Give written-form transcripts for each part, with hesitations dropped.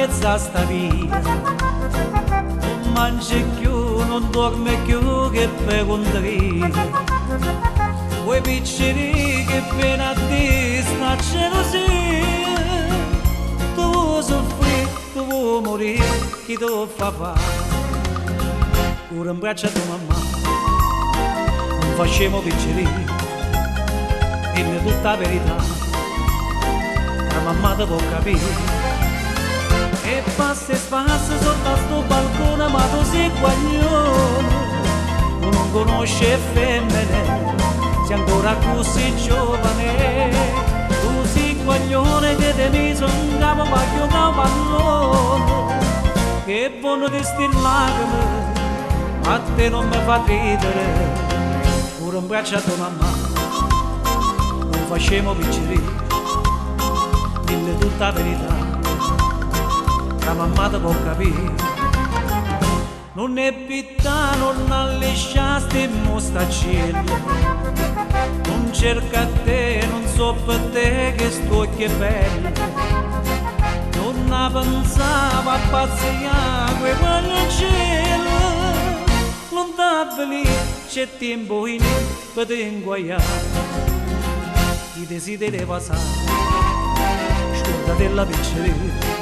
mezza sta via, non mangia più, non dorme più che per un dritto. Quei piccini che appena ti sta gelosia, tu vuoi soffrire, tu vuoi morire, chi tu fa fare? Ora in braccio a tua mamma, non facciamo piccini, dimmi tutta la verità, la mamma ti può capire. E passa e spassa sotto a sto balcone, ma tu sei guaglione, tu non conosci femmine, sei ancora così giovane, tu sei guaglione che ti mise un capo per giocare a pallone, che buono di sti lacrime, a te non mi fa ridere, ora in braccio a tua mamma, non facciamo piccini, dimmi tutta la verità, la mamma ti può capire. Non è pittà, non allisciasti in mostacello, non cerca te, non so per te che sto che bello, non la pensava a pazziare quei pagliaccelli, non t'avveli, c'è tempo in per te inguaiare, i desideri passati, scorda della piccerina,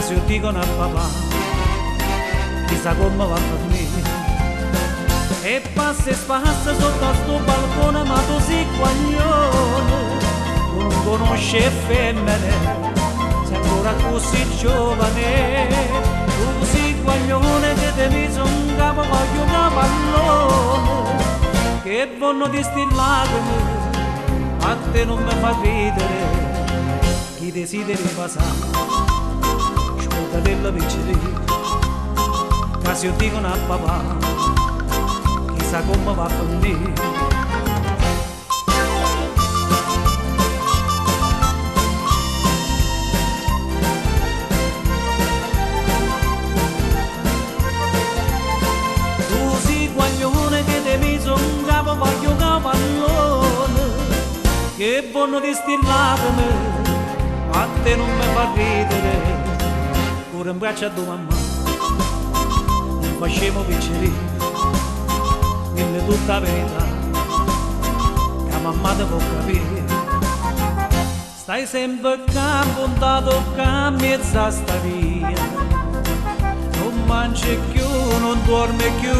se io dicono a papà, chissà come va per me. E passa e spassa sotto a sto balcone, ma tu sei guaglione, tu non conosci femmine, sei ancora così giovane, tu sei guaglione che ti mise un capo per giocare a pallone, che buono di sti lacrime, a te non mi fa ridere, chi desideri passare della piccerina, che se io dicono a papà, chissà come va per me. Tu sei guaglione che ti mise un capo per giocare a pallone, che buono di sti lacrime, a te non mi fa ridere, ora in braccio a tua mamma, non facciamo piccini, dimmi tutta la verità, che la mamma ti può capire. Stai sempre qua puntato qua mezza sta via, non mangi più, non dormi più